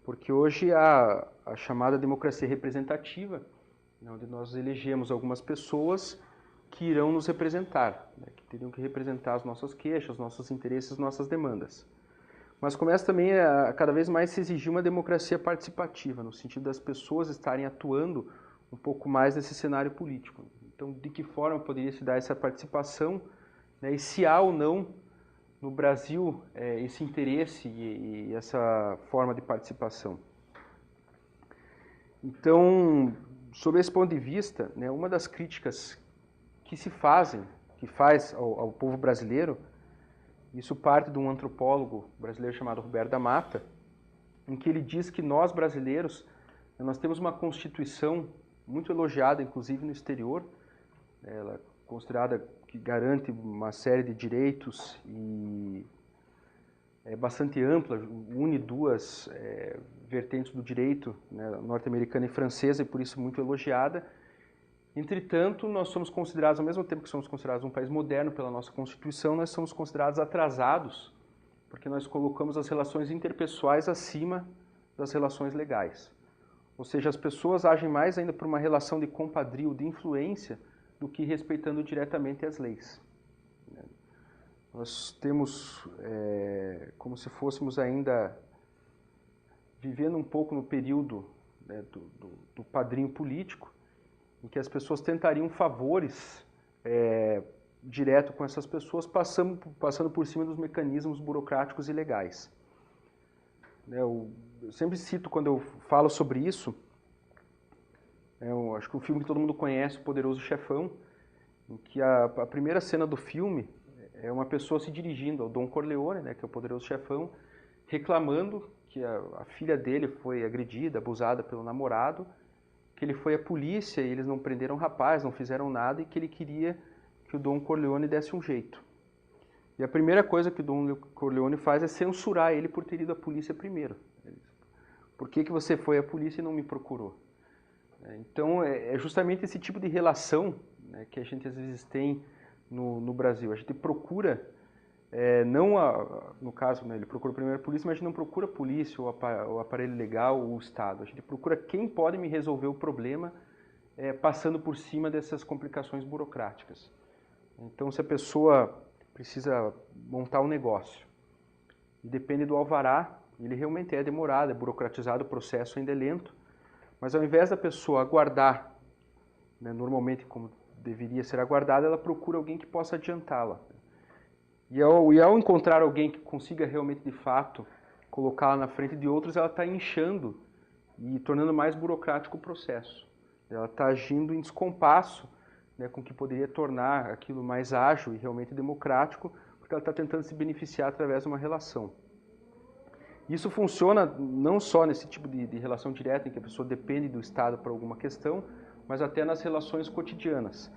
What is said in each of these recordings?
Porque hoje há a chamada democracia representativa, onde nós elegemos algumas pessoas que irão nos representar, que teriam que representar as nossas queixas, nossos interesses, nossas demandas. Mas começa também a cada vez mais se exigir uma democracia participativa, no sentido das pessoas estarem atuando um pouco mais nesse cenário político. Então, de que forma poderia se dar essa participação, e se há ou não no Brasil esse interesse e essa forma de participação. Então, sob esse ponto de vista, uma das críticas que faz ao povo brasileiro, isso parte de um antropólogo brasileiro chamado Roberto da Mata, em que ele diz que nós brasileiros, nós temos uma Constituição muito elogiada, inclusive no exterior, ela é considerada que garante uma série de direitos e é bastante ampla, une duas vertentes do direito, norte-americana e francesa, e por isso muito elogiada. Entretanto, nós somos considerados, ao mesmo tempo que somos considerados um país moderno pela nossa Constituição, nós somos considerados atrasados, porque nós colocamos as relações interpessoais acima das relações legais. Ou seja, as pessoas agem mais ainda por uma relação de compadrio, de influência, do que respeitando diretamente as leis. Nós temos como se fôssemos ainda vivendo um pouco no período do padrinho político, em que as pessoas tentariam favores direto com essas pessoas, passando por cima dos mecanismos burocráticos e legais. Eu sempre cito, quando eu falo sobre isso, acho que um filme que todo mundo conhece, O Poderoso Chefão, em que a primeira cena do filme é uma pessoa se dirigindo ao Don Corleone, que é o Poderoso Chefão, reclamando que a filha dele foi agredida, abusada pelo namorado, que ele foi à polícia e eles não prenderam o rapaz, não fizeram nada, e que ele queria que o Don Corleone desse um jeito. E a primeira coisa que o Don Corleone faz é censurar ele por ter ido à polícia primeiro. Por que você foi à polícia e não me procurou? Então, é justamente esse tipo de relação que a gente às vezes tem no Brasil. A gente procura, no caso, ele procura primeiro a polícia, mas a gente não procura a polícia, o aparelho legal, o Estado. A gente procura quem pode me resolver o problema passando por cima dessas complicações burocráticas. Então, se a pessoa precisa montar um negócio e depende do alvará, ele realmente é demorado, é burocratizado, o processo ainda é lento, mas ao invés da pessoa aguardar, normalmente como deveria ser aguardada, ela procura alguém que possa adiantá-la. E ao encontrar alguém que consiga realmente, de fato, colocá-la na frente de outros, ela está inchando e tornando mais burocrático o processo. Ela está agindo em descompasso com o que poderia tornar aquilo mais ágil e realmente democrático, porque ela está tentando se beneficiar através de uma relação. Isso funciona não só nesse tipo de relação direta, em que a pessoa depende do Estado para alguma questão, mas até nas relações cotidianas.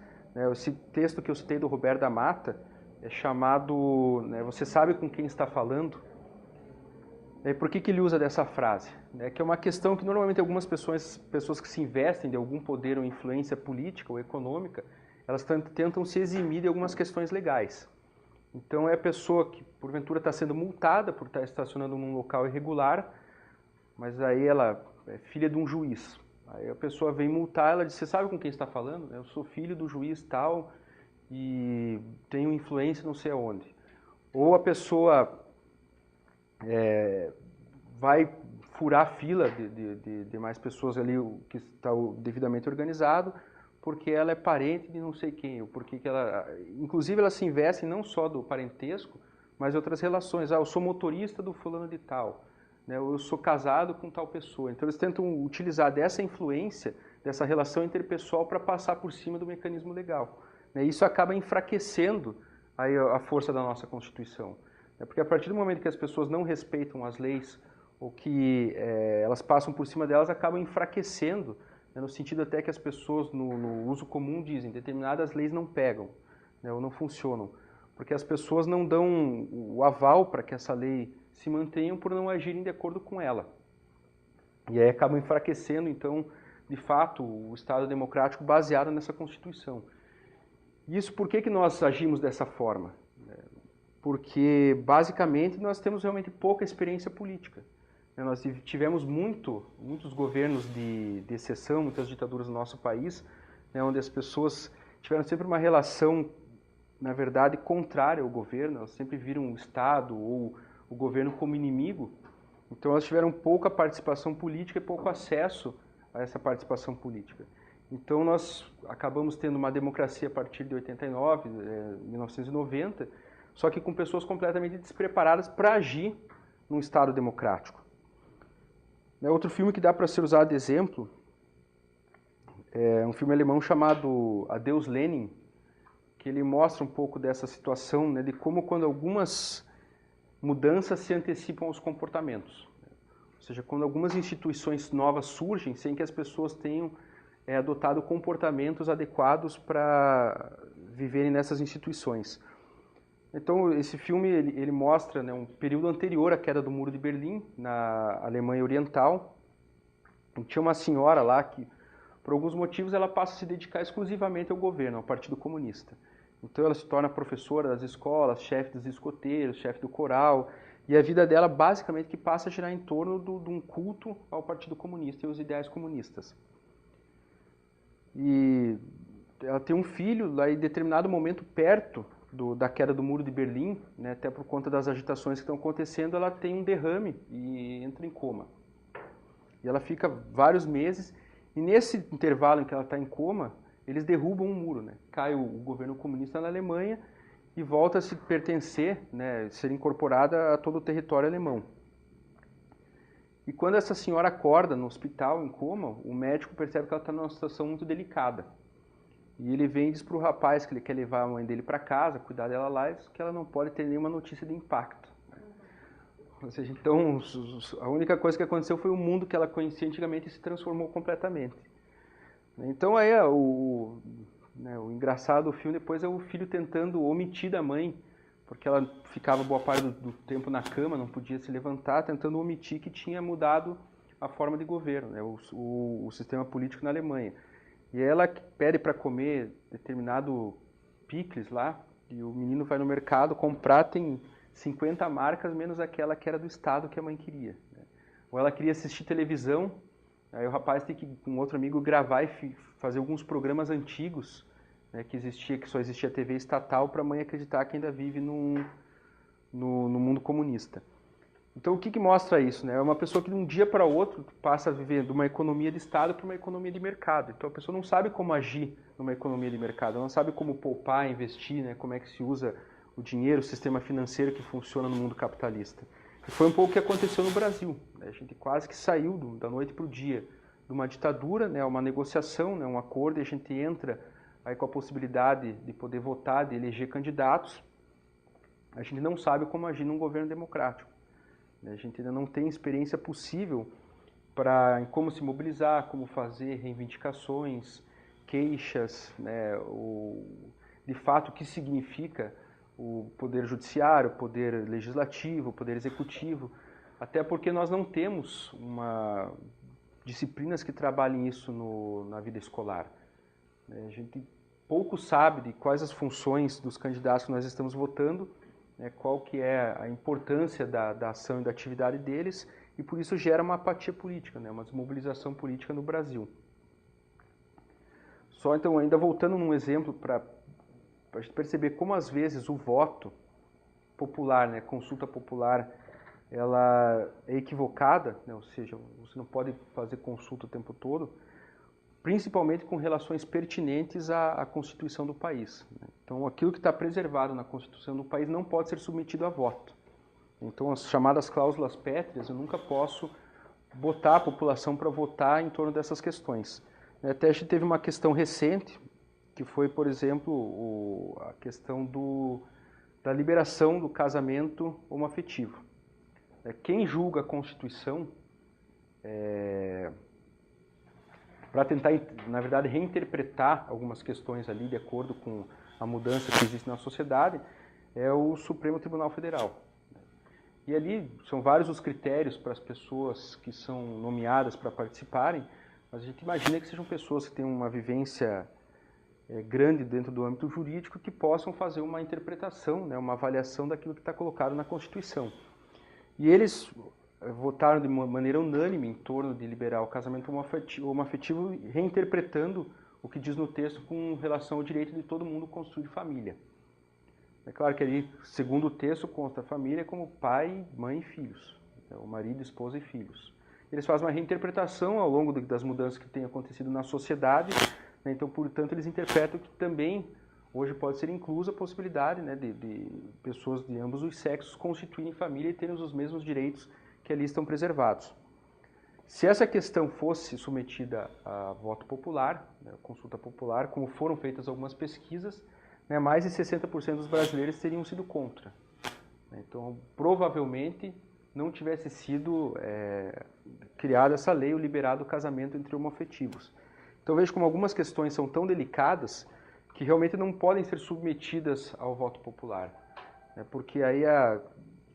Esse texto que eu citei do Roberto da Mata é chamado Você sabe com quem está falando? Por que ele usa dessa frase? Que é uma questão que normalmente algumas pessoas que se investem de algum poder ou influência política ou econômica, elas tentam se eximir de algumas questões legais. Então é a pessoa que porventura está sendo multada por estar estacionando num local irregular, mas aí ela é filha de um juiz. Aí a pessoa vem multar, ela diz, você sabe com quem está falando? Eu sou filho do juiz tal e tenho influência não sei aonde. Ou a pessoa vai furar a fila de mais pessoas ali que está devidamente organizado, porque ela é parente de não sei quem, ou porque ela... Inclusive, ela se investe não só do parentesco, mas outras relações. Eu sou motorista do fulano de tal, eu sou casado com tal pessoa. Então, eles tentam utilizar dessa influência, dessa relação interpessoal, para passar por cima do mecanismo legal. Isso acaba enfraquecendo aí a força da nossa Constituição. Porque a partir do momento que as pessoas não respeitam as leis, ou que elas passam por cima delas, acabam enfraquecendo, no sentido até que as pessoas no uso comum dizem, determinadas leis não pegam, ou não funcionam, porque as pessoas não dão o aval para que essa lei se mantenha por não agirem de acordo com ela. E aí acabam enfraquecendo, então, de fato, o Estado democrático baseado nessa Constituição. Isso por que nós agimos dessa forma? Porque, basicamente, nós temos realmente pouca experiência política. Nós tivemos muitos governos de exceção, muitas ditaduras no nosso país, né, onde as pessoas tiveram sempre uma relação, na verdade, contrária ao governo, elas sempre viram o Estado ou o governo como inimigo, então elas tiveram pouca participação política e pouco acesso a essa participação política. Então nós acabamos tendo uma democracia a partir de 89, 1990, só que com pessoas completamente despreparadas para agir num Estado democrático. Outro filme que dá para ser usado de exemplo é um filme alemão chamado Adeus Lenin, que ele mostra um pouco dessa situação, né, de como quando algumas mudanças se antecipam aos comportamentos. Ou seja, quando algumas instituições novas surgem sem que as pessoas tenham adotado comportamentos adequados para viverem nessas instituições. Então, esse filme ele mostra, né, um período anterior à queda do Muro de Berlim, na Alemanha Oriental. E tinha uma senhora lá que, por alguns motivos, ela passa a se dedicar exclusivamente ao governo, ao Partido Comunista. Então, ela se torna professora das escolas, chefe dos escoteiros, chefe do coral, e a vida dela, basicamente, que passa a girar em torno de um culto ao Partido Comunista e aos ideais comunistas. E ela tem um filho, lá em determinado momento, perto da queda do Muro de Berlim, né, até por conta das agitações que estão acontecendo, ela tem um derrame e entra em coma. E ela fica vários meses, e nesse intervalo em que ela está em coma, eles derrubam um muro, né? Cai o governo comunista na Alemanha e volta a se pertencer, né, ser incorporada a todo o território alemão. E quando essa senhora acorda no hospital em coma, o médico percebe que ela está numa situação muito delicada. E ele vem e diz para o rapaz que ele quer levar a mãe dele para casa, cuidar dela lá, e diz que ela não pode ter nenhuma notícia de impacto. Ou seja, então, a única coisa que aconteceu foi o mundo que ela conhecia antigamente se transformou completamente. Então, aí o engraçado do filme depois é o filho tentando omitir da mãe, porque ela ficava boa parte do tempo na cama, não podia se levantar, tentando omitir que tinha mudado a forma de governo, né, o sistema político na Alemanha. E ela pede para comer determinado picles lá, e o menino vai no mercado comprar, tem 50 marcas, menos aquela que era do Estado que a mãe queria. Ou ela queria assistir televisão, aí o rapaz tem que, com outro amigo, gravar e fazer alguns programas antigos, né, que só existia TV estatal, para a mãe acreditar que ainda vive no mundo comunista. Então, o que mostra isso? Né? É uma pessoa que de um dia para o outro passa a viver de uma economia de Estado para uma economia de mercado. Então, a pessoa não sabe como agir numa economia de mercado, ela não sabe como poupar, investir, né? Como é que se usa o dinheiro, o sistema financeiro que funciona no mundo capitalista. E foi um pouco o que aconteceu no Brasil. Né? A gente quase que saiu da noite para o dia de uma ditadura, né? Uma negociação, né? Um acordo, e a gente entra aí com a possibilidade de poder votar, de eleger candidatos. A gente não sabe como agir num governo democrático. A gente ainda não tem experiência possível em como se mobilizar, como fazer reivindicações, queixas, né, de fato o que significa o poder judiciário, o poder legislativo, o poder executivo, até porque nós não temos disciplinas que trabalhem isso na vida escolar. A gente pouco sabe de quais as funções dos candidatos que nós estamos votando, qual que é a importância da ação e da atividade deles, e por isso gera uma apatia política, né, uma desmobilização política no Brasil. Só então, ainda voltando num exemplo para a gente perceber como às vezes o voto popular, né, consulta popular, ela é equivocada, né, ou seja, você não pode fazer consulta o tempo todo, principalmente com relações pertinentes à Constituição do país. Então, aquilo que está preservado na Constituição do país não pode ser submetido a voto. Então, as chamadas cláusulas pétreas, eu nunca posso botar a população para votar em torno dessas questões. Até a gente teve uma questão recente, que foi, por exemplo, a questão da liberação do casamento homoafetivo. Quem julga a Constituição para tentar, na verdade, reinterpretar algumas questões ali de acordo com a mudança que existe na sociedade, é o Supremo Tribunal Federal. E ali são vários os critérios para as pessoas que são nomeadas para participarem, mas a gente imagina que sejam pessoas que têm uma vivência grande dentro do âmbito jurídico que possam fazer uma interpretação, né, uma avaliação daquilo que está colocado na Constituição. E eles votaram de maneira unânime em torno de liberar o casamento homoafetivo, reinterpretando o que diz no texto com relação ao direito de todo mundo construir família. É claro que ali, segundo o texto, consta a família como pai, mãe e filhos. Então, marido, esposa e filhos. Eles fazem uma reinterpretação ao longo das mudanças que têm acontecido na sociedade, né? Então, portanto, eles interpretam que também hoje pode ser inclusa a possibilidade, né, de pessoas de ambos os sexos constituírem família e terem os mesmos direitos que ali estão preservados. Se essa questão fosse submetida a voto popular, né, consulta popular, como foram feitas algumas pesquisas, né, mais de 60% dos brasileiros teriam sido contra. Então, provavelmente, não tivesse sido criada essa lei, ou liberado o casamento entre homoafetivos. Então, vejo como algumas questões são tão delicadas que realmente não podem ser submetidas ao voto popular, né, porque aí há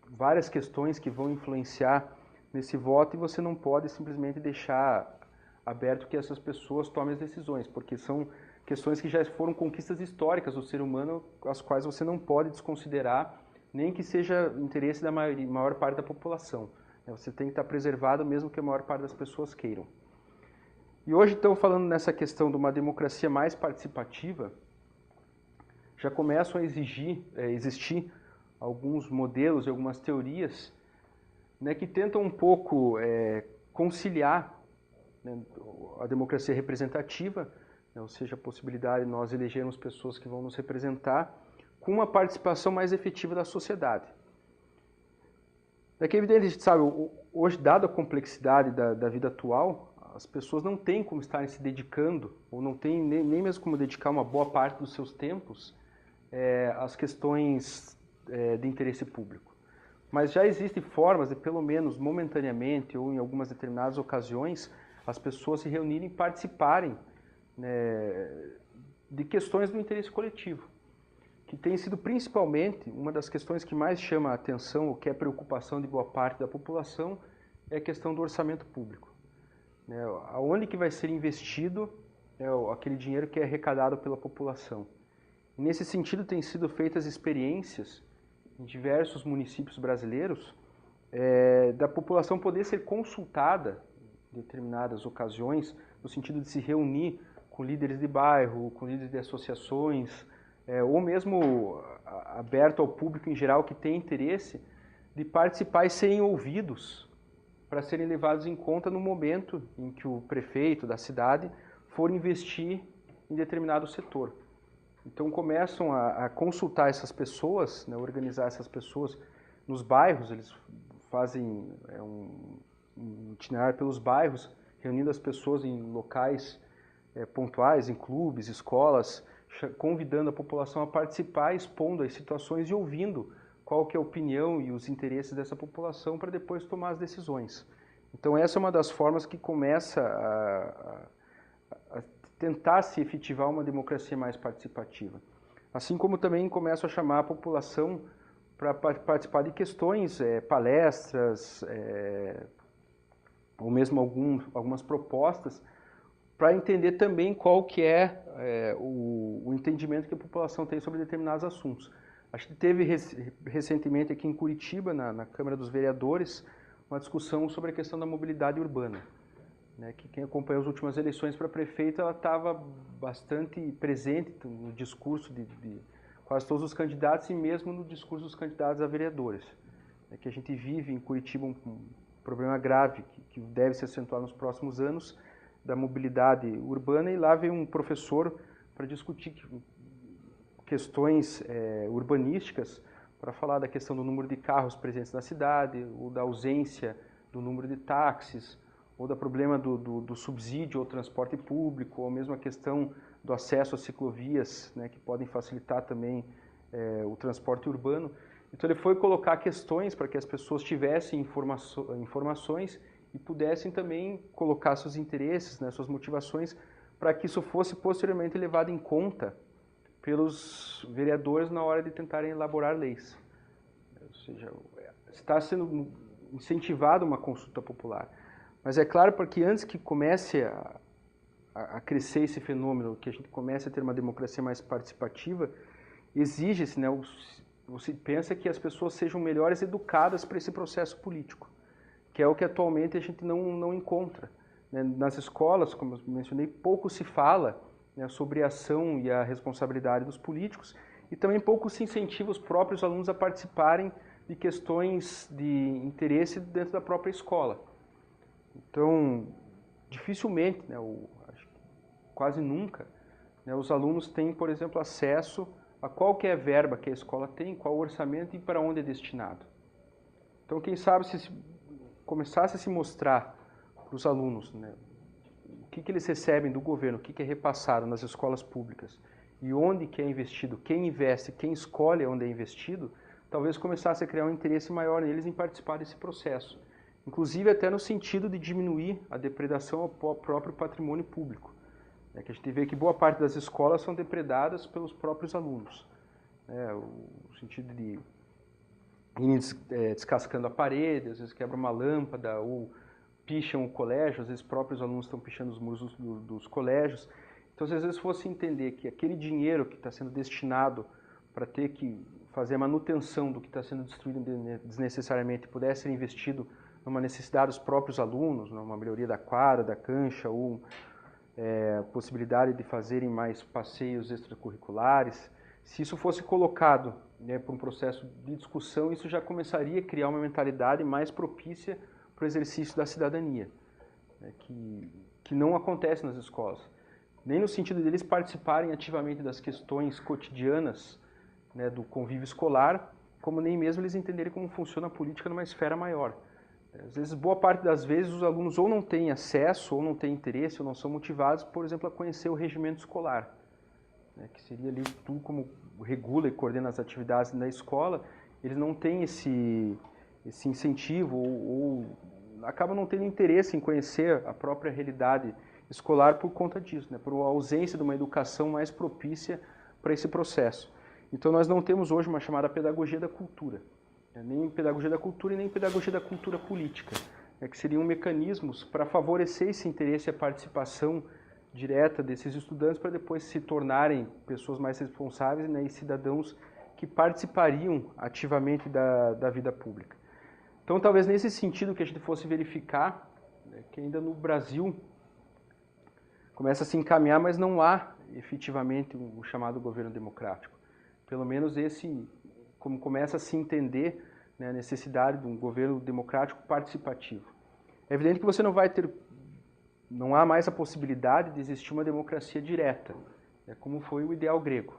várias questões que vão influenciar nesse voto e você não pode simplesmente deixar aberto que essas pessoas tomem as decisões, porque são questões que já foram conquistas históricas do ser humano, as quais você não pode desconsiderar, nem que seja interesse da maior parte da população. Você tem que estar preservado mesmo que a maior parte das pessoas queiram. E hoje, então, falando nessa questão de uma democracia mais participativa, já começam a existir alguns modelos e algumas teorias, né, que tentam um pouco conciliar, né, a democracia representativa, né, ou seja, a possibilidade de nós elegermos pessoas que vão nos representar, com uma participação mais efetiva da sociedade. É que é evidente, a gente sabe, hoje, dada a complexidade da vida atual, as pessoas não têm como estarem se dedicando, ou não têm nem mesmo como dedicar uma boa parte dos seus tempos às questões de interesse público. Mas já existem formas de, pelo menos momentaneamente, ou em algumas determinadas ocasiões, as pessoas se reunirem e participarem, né, de questões do interesse coletivo, que tem sido principalmente uma das questões que mais chama a atenção, o que é preocupação de boa parte da população, é a questão do orçamento público. Né, aonde que vai ser investido aquele dinheiro que é arrecadado pela população. E nesse sentido, têm sido feitas experiências em diversos municípios brasileiros da população poder ser consultada em determinadas ocasiões, no sentido de se reunir com líderes de bairro, com líderes de associações, ou mesmo aberto ao público em geral que tem interesse de participar e serem ouvidos para serem levados em conta no momento em que o prefeito da cidade for investir em determinado setor. Então começam a consultar essas pessoas, né, organizar essas pessoas nos bairros, eles fazem um itinerário pelos bairros, reunindo as pessoas em locais pontuais, em clubes, escolas, convidando a população a participar, expondo as situações e ouvindo qual que é a opinião e os interesses dessa população para depois tomar as decisões. Então essa é uma das formas que começa a tentar se efetivar uma democracia mais participativa. Assim como também começam a chamar a população para participar de questões, palestras, ou mesmo algumas propostas, para entender também qual que é o entendimento que a população tem sobre determinados assuntos. Acho que teve recentemente aqui em Curitiba, na Câmara dos Vereadores, uma discussão sobre a questão da mobilidade urbana. Né, que quem acompanhou as últimas eleições para prefeito, ela estava bastante presente no discurso de quase todos os candidatos e mesmo no discurso dos candidatos a vereadores. É que a gente vive em Curitiba um problema grave que deve se acentuar nos próximos anos, da mobilidade urbana, e lá veio um professor para discutir questões urbanísticas, para falar da questão do número de carros presentes na cidade, ou da ausência do número de táxis, ou do problema do subsídio ao transporte público, ou mesmo a questão do acesso às ciclovias, né, que podem facilitar também o transporte urbano. Então ele foi colocar questões para que as pessoas tivessem informações e pudessem também colocar seus interesses, né, suas motivações, para que isso fosse posteriormente levado em conta pelos vereadores na hora de tentarem elaborar leis. Ou seja, está sendo incentivada uma consulta popular. Mas é claro, porque antes que comece a crescer esse fenômeno, que a gente comece a ter uma democracia mais participativa, exige-se, né, você pensa que as pessoas sejam melhores educadas para esse processo político. que é o que atualmente a gente não encontra. Né? Nas escolas, como eu mencionei, pouco se fala, né, sobre a ação e a responsabilidade dos políticos, e também pouco se incentiva os próprios alunos a participarem de questões de interesse dentro da própria escola. Então, dificilmente, né, quase nunca, né, os alunos têm, por exemplo, acesso a qual que é a verba que a escola tem, qual o orçamento e para onde é destinado. Então, quem sabe se começasse a se mostrar para os alunos, né, o que eles recebem do governo, o que é repassado nas escolas públicas e onde que é investido, quem investe, quem escolhe onde é investido, talvez começasse a criar um interesse maior neles em participar desse processo. Inclusive até no sentido de diminuir a depredação ao próprio patrimônio público. É que a gente vê que boa parte das escolas são depredadas pelos próprios alunos. O sentido de ir descascando a parede, às vezes quebra uma lâmpada, ou picham o colégio, às vezes próprios alunos estão pichando os muros dos colégios. Então, se às vezes fosse entender que aquele dinheiro que está sendo destinado para ter que fazer a manutenção do que está sendo destruído desnecessariamente pudesse ser investido numa necessidade dos próprios alunos, numa melhoria da quadra, da cancha, ou possibilidade de fazerem mais passeios extracurriculares, se isso fosse colocado, né, para um processo de discussão, isso já começaria a criar uma mentalidade mais propícia para o exercício da cidadania, né, que não acontece nas escolas. Nem no sentido deles participarem ativamente das questões cotidianas, né, do convívio escolar, como nem mesmo eles entenderem como funciona a política numa esfera maior. Às vezes, boa parte das vezes, os alunos ou não têm acesso, ou não têm interesse, ou não são motivados, por exemplo, a conhecer o regimento escolar, né, que seria ali tudo como regula e coordena as atividades da escola. Eles não têm esse incentivo ou acabam não tendo interesse em conhecer a própria realidade escolar por conta disso, né, por ausência de uma educação mais propícia para esse processo. Então, nós não temos hoje uma chamada pedagogia da cultura. Nem pedagogia da cultura e nem pedagogia da cultura política, que seriam mecanismos para favorecer esse interesse e a participação direta desses estudantes para depois se tornarem pessoas mais responsáveis, né, e cidadãos que participariam ativamente da vida pública. Então, talvez nesse sentido que a gente fosse verificar, né, que ainda no Brasil começa a se encaminhar, mas não há efetivamente o chamado governo democrático. Pelo menos como começa a se entender, né, a necessidade de um governo democrático participativo. É evidente que você não há mais a possibilidade de existir uma democracia direta, né, como foi o ideal grego.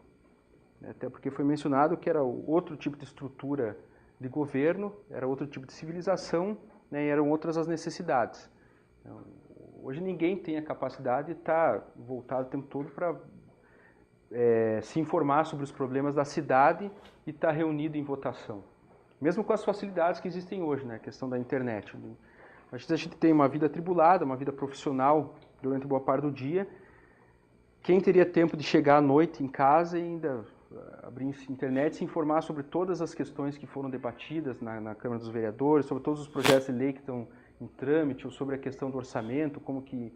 Até porque foi mencionado que era outro tipo de estrutura de governo, era outro tipo de civilização, né, e eram outras as necessidades. Então, hoje ninguém tem a capacidade de estar voltado o tempo todo para se informar sobre os problemas da cidade e estar reunido em votação. Mesmo com as facilidades que existem hoje, né? A questão da internet. A gente tem uma vida atribulada, uma vida profissional durante boa parte do dia. Quem teria tempo de chegar à noite em casa e ainda abrir a internet e se informar sobre todas as questões que foram debatidas na Câmara dos Vereadores, sobre todos os projetos de lei que estão em trâmite, ou sobre a questão do orçamento, como que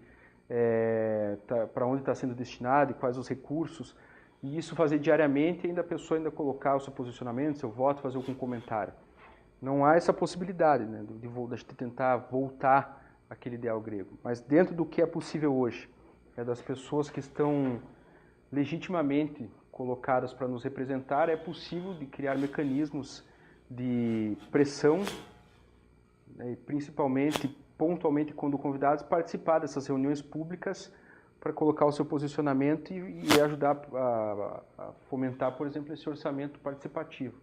para onde está sendo destinado e quais os recursos, e isso fazer diariamente e ainda a pessoa colocar o seu posicionamento, seu voto, fazer algum comentário. Não há essa possibilidade, né, de gente tentar voltar àquele ideal grego. Mas dentro do que é possível hoje, das pessoas que estão legitimamente colocadas para nos representar, é possível de criar mecanismos de pressão, né, e principalmente pontualmente, quando convidados, participar dessas reuniões públicas para colocar o seu posicionamento e ajudar a fomentar, por exemplo, esse orçamento participativo,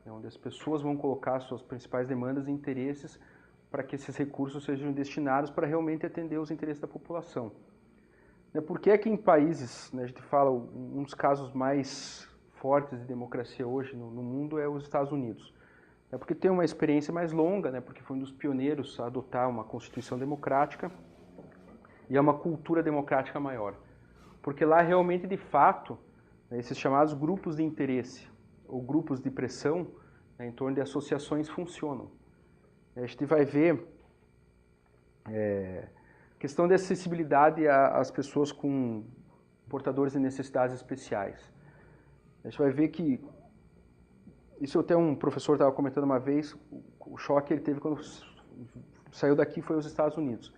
né, onde as pessoas vão colocar suas principais demandas e interesses para que esses recursos sejam destinados para realmente atender os interesses da população. Por que é que em países, né, a gente fala, um dos casos mais fortes de democracia hoje no mundo é os Estados Unidos? É porque tem uma experiência mais longa, né, porque foi um dos pioneiros a adotar uma constituição democrática e é uma cultura democrática maior. Porque lá realmente, de fato, né, esses chamados grupos de interesse ou grupos de pressão, né, em torno de associações funcionam. A gente vai ver questão de acessibilidade às pessoas com portadores de necessidades especiais. A gente vai ver que isso até um professor estava comentando uma vez, o choque ele teve quando saiu daqui e foi aos Estados Unidos.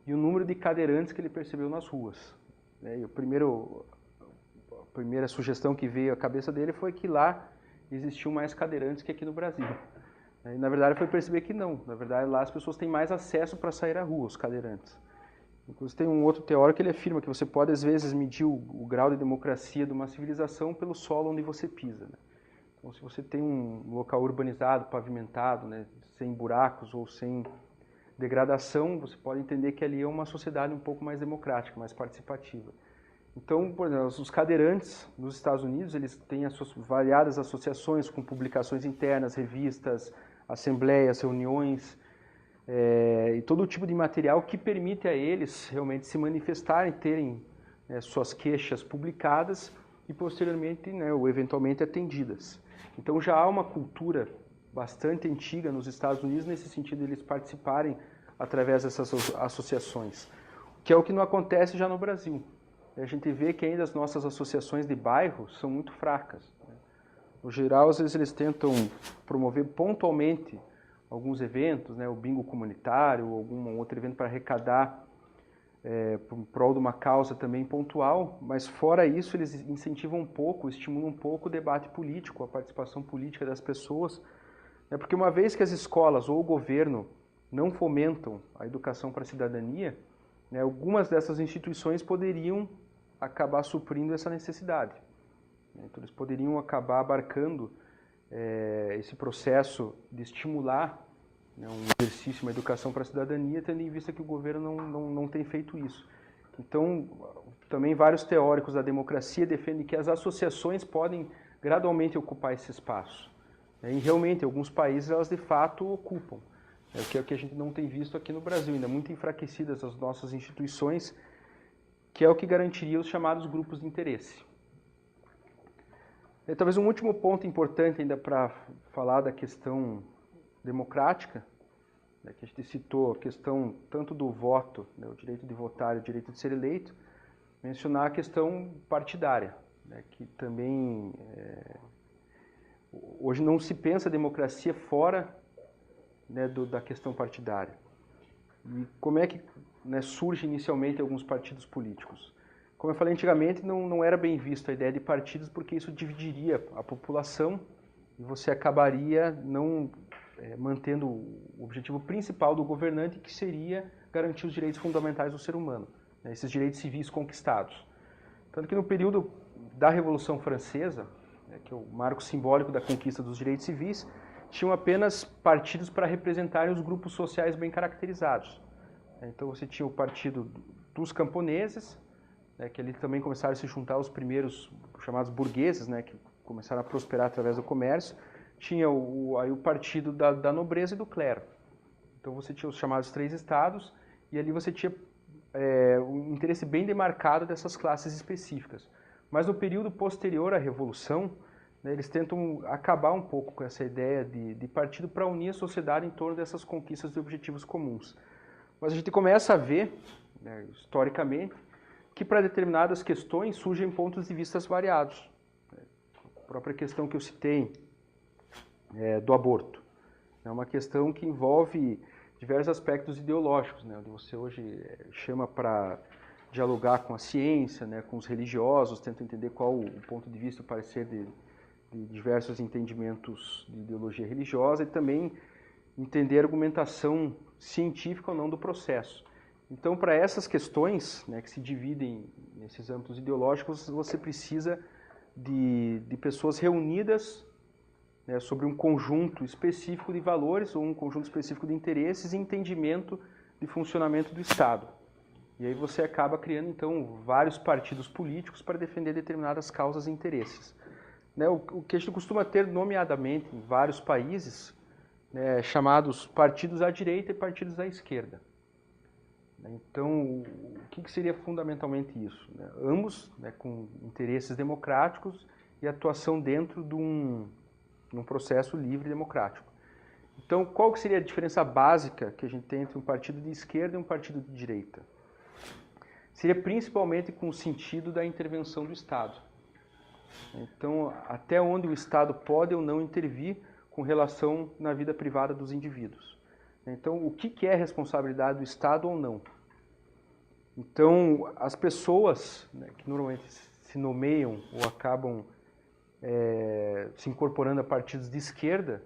E o número de cadeirantes que ele percebeu nas ruas. E a primeira sugestão que veio à cabeça dele foi que lá existiam mais cadeirantes que aqui no Brasil. E, na verdade, foi perceber que não. Na verdade, lá as pessoas têm mais acesso para sair à rua, os cadeirantes. Inclusive, tem um outro teórico que ele afirma que você pode, às vezes, medir o grau de democracia de uma civilização pelo solo onde você pisa. Né? Então, se você tem um local urbanizado, pavimentado, né, sem buracos ou sem degradação, você pode entender que ali é uma sociedade um pouco mais democrática, mais participativa. Então, por exemplo, os cadeirantes nos Estados Unidos, eles têm variadas associações com publicações internas, revistas, assembleias, reuniões, e todo tipo de material que permite a eles realmente se manifestarem, terem suas queixas publicadas e posteriormente, né, ou eventualmente atendidas. Então já há uma cultura bastante antiga nos Estados Unidos nesse sentido de eles participarem através dessas associações, que é o que não acontece já no Brasil. A gente vê que ainda as nossas associações de bairro são muito fracas. No geral, às vezes eles tentam promover pontualmente alguns eventos, né, o bingo comunitário, ou algum outro evento para arrecadar em prol de uma causa também pontual, mas fora isso eles incentivam um pouco, estimulam um pouco o debate político, a participação política das pessoas, porque uma vez que as escolas ou o governo não fomentam a educação para a cidadania, né, algumas dessas instituições poderiam acabar suprindo essa necessidade. Então eles poderiam acabar abarcando esse processo de estimular, né, um exercício, uma educação para a cidadania, tendo em vista que o governo não tem feito isso. Então, também vários teóricos da democracia defendem que as associações podem gradualmente ocupar esse espaço. E realmente, em alguns países, elas de fato ocupam. Que é o que a gente não tem visto aqui no Brasil, ainda muito enfraquecidas as nossas instituições, que é o que garantiria os chamados grupos de interesse. E talvez um último ponto importante ainda para falar da questão democrática, né, que a gente citou a questão tanto do voto, né, o direito de votar e o direito de ser eleito, mencionar a questão partidária, né, que também hoje não se pensa a democracia fora, né, da questão partidária. E como é que, né, surge inicialmente alguns partidos políticos? Como eu falei antigamente, não era bem visto a ideia de partidos porque isso dividiria a população e você acabaria não mantendo o objetivo principal do governante, que seria garantir os direitos fundamentais do ser humano, né, esses direitos civis conquistados. Tanto que no período da Revolução Francesa, né, que é o marco simbólico da conquista dos direitos civis, tinham apenas partidos para representarem os grupos sociais bem caracterizados. Então você tinha o partido dos camponeses, né, que ali também começaram a se juntar os primeiros chamados burgueses, né, que começaram a prosperar através do comércio. Tinha aí o partido da nobreza e do clero. Então você tinha os chamados três estados e ali você tinha um interesse bem demarcado dessas classes específicas. Mas no período posterior à Revolução, né, eles tentam acabar um pouco com essa ideia de partido para unir a sociedade em torno dessas conquistas de objetivos comuns. Mas a gente começa a ver, né, historicamente, que para determinadas questões surgem pontos de vista variados. A própria questão que eu citei do aborto é uma questão que envolve diversos aspectos ideológicos, né, onde você hoje chama para dialogar com a ciência, né, com os religiosos, tenta entender qual o ponto de vista, o parecer de diversos entendimentos de ideologia religiosa e também entender a argumentação científica ou não do processo. Então, para essas questões, né, que se dividem nesses âmbitos ideológicos, você precisa de pessoas reunidas, né, sobre um conjunto específico de valores ou um conjunto específico de interesses e entendimento de funcionamento do Estado. E aí você acaba criando, então, vários partidos políticos para defender determinadas causas e interesses. Né, o que a gente costuma ter nomeadamente em vários países, né, chamados partidos à direita e partidos à esquerda. Então, o que seria fundamentalmente isso? Né? Ambos, né, com interesses democráticos e atuação dentro de um processo livre e democrático. Então, qual que seria a diferença básica que a gente tem entre um partido de esquerda e um partido de direita? Seria principalmente com o sentido da intervenção do Estado. Então, até onde o Estado pode ou não intervir com relação na vida privada dos indivíduos. Então, o que é responsabilidade do Estado ou não? Então, as pessoas, né, que normalmente se nomeiam ou acabam se incorporando a partidos de esquerda,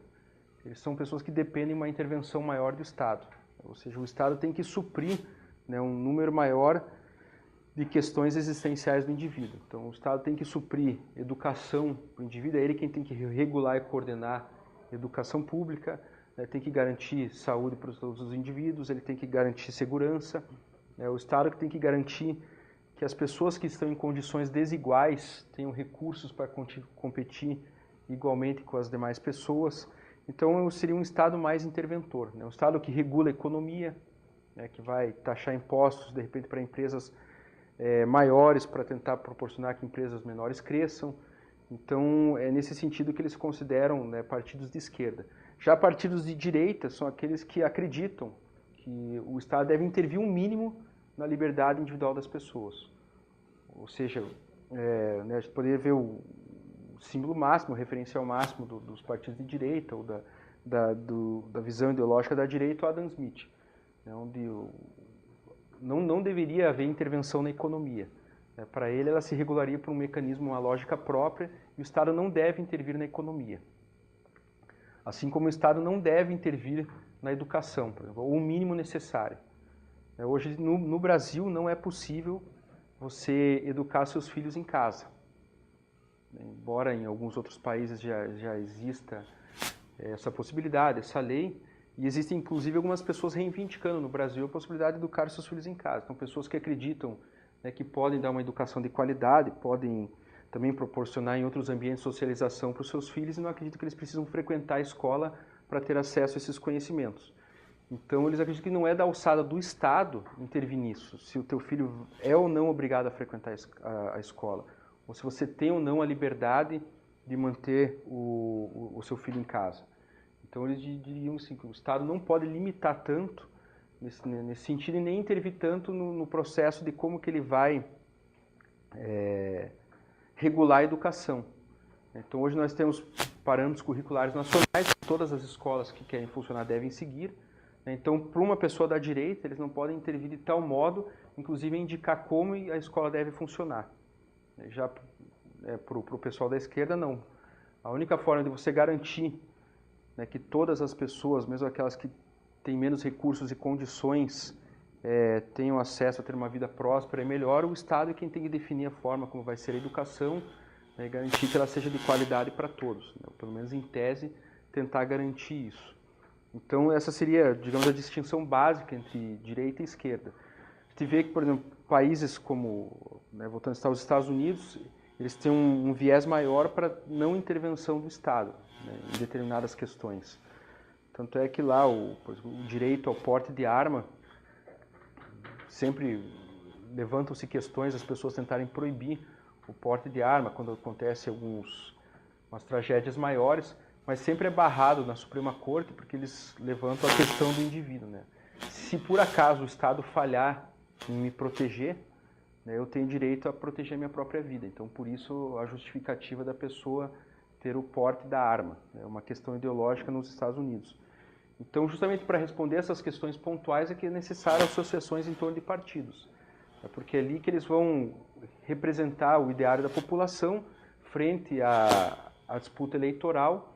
eles são pessoas que dependem de uma intervenção maior do Estado. Ou seja, o Estado tem que suprir, né, um número maior de questões existenciais do indivíduo. Então, o Estado tem que suprir educação para o indivíduo, é ele quem tem que regular e coordenar a educação pública, né, tem que garantir saúde para todos os indivíduos, ele tem que garantir segurança, é o Estado que tem que garantir que as pessoas que estão em condições desiguais tenham recursos para competir igualmente com as demais pessoas. Então, seria um Estado mais interventor, né? Um Estado que regula a economia, né, que vai taxar impostos, de repente, para empresas maiores, para tentar proporcionar que empresas menores cresçam. Então, é nesse sentido que eles consideram, né, partidos de esquerda. Já partidos de direita são aqueles que acreditam que o Estado deve intervir um mínimo na liberdade individual das pessoas. Ou seja, né, a gente poderia ver o símbolo máximo, o referencial máximo dos partidos de direita, ou da visão ideológica da direita, o Adam Smith, né, onde não deveria haver intervenção na economia. Para ele, ela se regularia por um mecanismo, uma lógica própria, e o Estado não deve intervir na economia. Assim como o Estado não deve intervir na educação, por exemplo, ou o mínimo necessário. Hoje, no Brasil, não é possível você educar seus filhos em casa. Embora em alguns outros países já exista essa possibilidade, essa lei, e existem inclusive algumas pessoas reivindicando no Brasil a possibilidade de educar seus filhos em casa. Então, pessoas que acreditam, né, que podem dar uma educação de qualidade, podem também proporcionar em outros ambientes socialização para os seus filhos e não acreditam que eles precisam frequentar a escola para ter acesso a esses conhecimentos. Então, eles acreditam que não é da alçada do Estado intervir nisso, se o teu filho é ou não obrigado a frequentar a escola, ou se você tem ou não a liberdade de manter o seu filho em casa. Então, eles diriam assim, que o Estado não pode limitar tanto nesse sentido e nem intervir tanto no processo de como que ele vai regular a educação. Então, hoje nós temos parâmetros curriculares nacionais que todas as escolas que querem funcionar devem seguir. Então, para uma pessoa da direita, eles não podem intervir de tal modo, inclusive indicar como a escola deve funcionar. Já para o pessoal da esquerda, não. A única forma de você garantir, né, que todas as pessoas, mesmo aquelas que têm menos recursos e condições, tenham acesso a ter uma vida próspera e melhor, o Estado é quem tem que definir a forma como vai ser a educação, né, e garantir que ela seja de qualidade para todos, né, pelo menos em tese, tentar garantir isso. Então, essa seria, digamos, a distinção básica entre direita e esquerda. A gente vê que, por exemplo, países como, né, voltando aos Estados Unidos, eles têm um viés maior para não intervenção do Estado, né, em determinadas questões. Tanto é que lá o direito ao porte de arma, sempre levantam-se questões, as pessoas tentarem proibir o porte de arma quando acontecem umas tragédias maiores, mas sempre é barrado na Suprema Corte porque eles levantam a questão do indivíduo, né? Se por acaso o Estado falhar em me proteger, né, eu tenho direito a proteger minha própria vida. Então, por isso, a justificativa da pessoa ter o porte da arma. É uma questão ideológica nos Estados Unidos. Então, justamente para responder essas questões pontuais é que é necessário associações em torno de partidos. É porque é ali que eles vão representar o ideário da população frente à disputa eleitoral.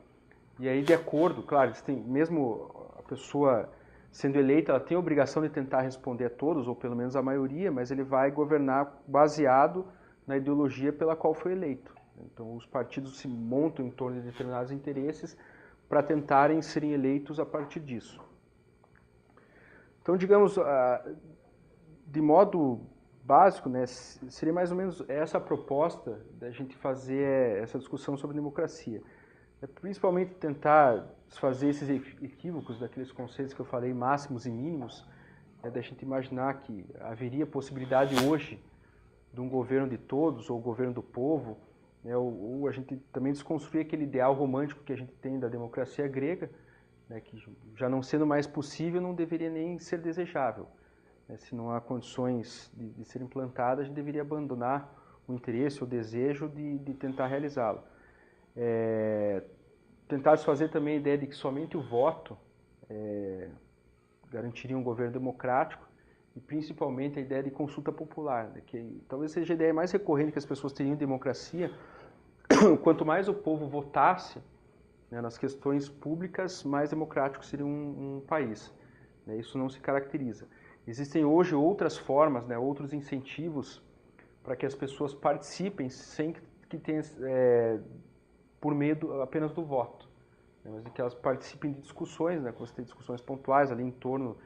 E aí, de acordo, claro, eles têm, mesmo a pessoa sendo eleita, ela tem a obrigação de tentar responder a todos, ou pelo menos a maioria, mas ele vai governar baseado na ideologia pela qual foi eleito. Então, os partidos se montam em torno de determinados interesses para tentarem serem eleitos a partir disso. Então, digamos, de modo básico, né, seria mais ou menos essa a proposta da gente fazer essa discussão sobre democracia. É principalmente tentar desfazer esses equívocos daqueles conceitos que eu falei, máximos e mínimos, da gente imaginar que haveria possibilidade hoje de um governo de todos, ou governo do povo, né, ou a gente também desconstruir aquele ideal romântico que a gente tem da democracia grega, né, que já não sendo mais possível, não deveria nem ser desejável. Né, se não há condições de ser implantada, a gente deveria abandonar o interesse, o desejo de tentar realizá-lo. Tentar desfazer também a ideia de que somente o voto garantiria um governo democrático e principalmente a ideia de consulta popular, né, que talvez seja a ideia mais recorrente que as pessoas teriam em democracia. Quanto mais o povo votasse, né, nas questões públicas, mais democrático seria um país. Né, isso não se caracteriza. Existem hoje outras formas, né, outros incentivos para que as pessoas participem sem que tenha, por meio apenas do voto, né, mas de que elas participem de discussões, né, como você tem discussões pontuais ali em torno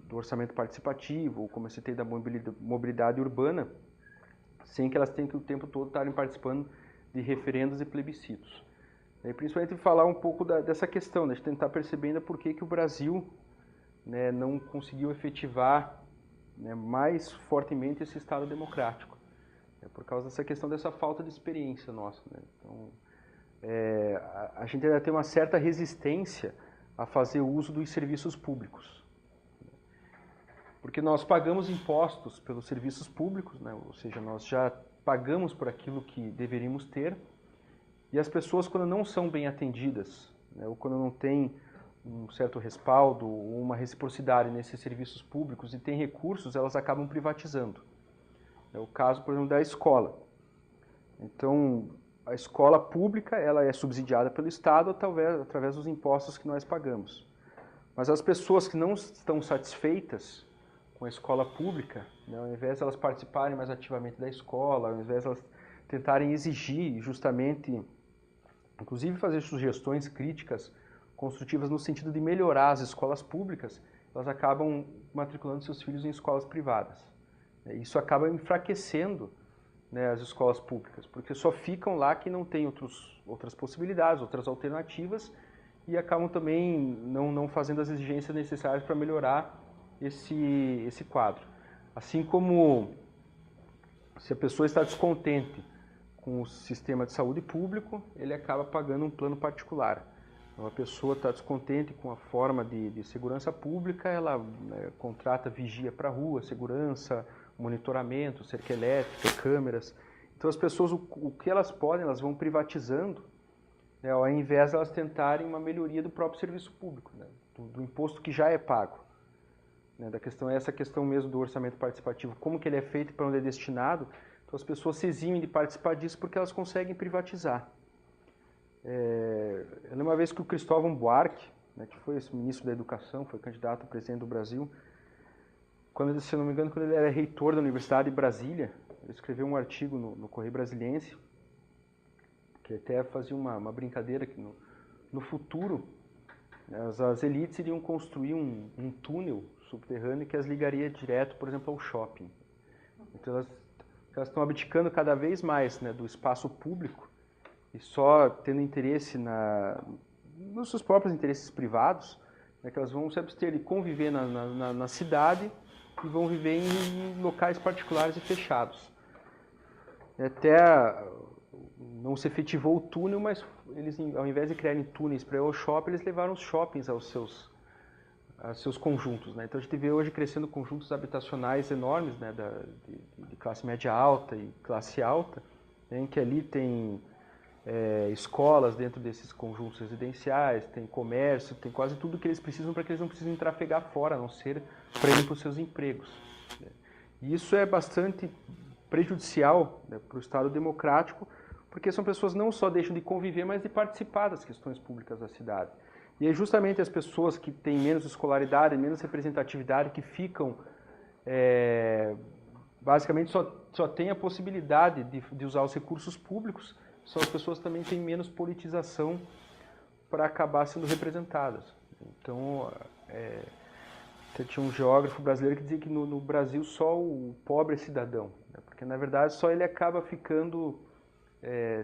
do orçamento participativo, ou como eu citei, da mobilidade urbana, sem que elas tenham que o tempo todo estarem participando de referendos e plebiscitos. E principalmente falar um pouco dessa questão, né, de tentar perceber ainda por que o Brasil, né, não conseguiu efetivar, né, mais fortemente esse Estado democrático. É por causa dessa questão dessa falta de experiência nossa. Né? Então, a gente ainda tem uma certa resistência a fazer uso dos serviços públicos. Porque nós pagamos impostos pelos serviços públicos, né? Ou seja, nós já pagamos por aquilo que deveríamos ter, e as pessoas, quando não são bem atendidas, né, ou quando não têm um certo respaldo ou uma reciprocidade nesses serviços públicos e têm recursos, elas acabam privatizando. É o caso, por exemplo, da escola. Então, a escola pública ela é subsidiada pelo Estado através dos impostos que nós pagamos. Mas as pessoas que não estão satisfeitas com a escola pública, né, ao invés de elas participarem mais ativamente da escola, ao invés de elas tentarem exigir justamente, inclusive fazer sugestões críticas, construtivas no sentido de melhorar as escolas públicas, elas acabam matriculando seus filhos em escolas privadas. Isso acaba enfraquecendo, né, as escolas públicas, porque só ficam lá que não tem outras possibilidades, outras alternativas, e acabam também não fazendo as exigências necessárias para melhorar esse quadro. Assim como se a pessoa está descontente com o sistema de saúde público, ele acaba pagando um plano particular. Então, a pessoa está descontente com a forma de segurança pública, ela, né, contrata vigia para a rua, segurança, monitoramento, cerca elétrica, câmeras. Então as pessoas, o que elas podem, elas vão privatizando, né, ao invés de elas tentarem uma melhoria do próprio serviço público, né, do imposto que já é pago. Né, essa questão mesmo do orçamento participativo, como que ele é feito e para onde é destinado. Então as pessoas se eximem de participar disso porque elas conseguem privatizar. Eu lembro uma vez que o Cristóvão Buarque, né, que foi esse ministro da Educação, foi candidato a presidente do Brasil, se eu não me engano, quando ele era reitor da Universidade de Brasília, ele escreveu um artigo no Correio Brasiliense, que até fazia uma brincadeira que no futuro as elites iriam construir um túnel subterrâneo que as ligaria direto, por exemplo, ao shopping. Então elas estão abdicando cada vez mais, né, do espaço público e só tendo interesse nos seus próprios interesses privados, né, que elas vão se abster de conviver na cidade e vão viver em locais particulares e fechados. Até não se efetivou o túnel, mas eles, ao invés de criarem túneis para ir ao shopping, eles levaram os shoppings aos seus conjuntos. Né? Então a gente vê hoje crescendo conjuntos habitacionais enormes, né, de classe média alta e classe alta, né, em que ali tem escolas dentro desses conjuntos residenciais, tem comércio, tem quase tudo que eles precisam para que eles não precisem trafegar fora, a não ser para irem para os seus empregos. E isso é bastante prejudicial, né, para o Estado democrático, porque são pessoas que não só deixam de conviver, mas de participar das questões públicas da cidade. E é justamente as pessoas que têm menos escolaridade, menos representatividade, que ficam, basicamente só têm a possibilidade de usar os recursos públicos, são as pessoas que também têm menos politização para acabar sendo representadas. Então, tinha um geógrafo brasileiro que dizia que no Brasil só o pobre é cidadão, né? Porque na verdade só ele acaba ficando,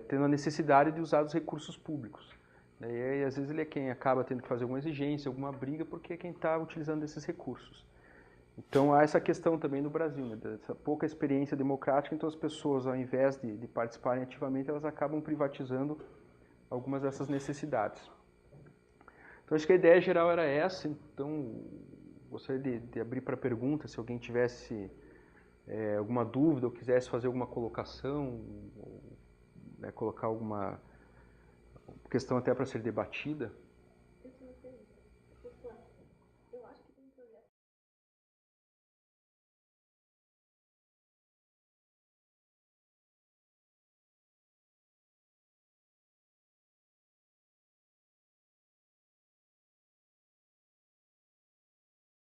tendo a necessidade de usar os recursos públicos. E aí, às vezes ele é quem acaba tendo que fazer alguma exigência, alguma briga, porque é quem está utilizando esses recursos. Então há essa questão também no Brasil, né, dessa pouca experiência democrática, então as pessoas, ao invés de participarem ativamente, elas acabam privatizando algumas dessas necessidades. Então acho que a ideia geral era essa, então gostaria de abrir para perguntas, se alguém tivesse alguma dúvida ou quisesse fazer alguma colocação, ou, né, colocar alguma questão até para ser debatida.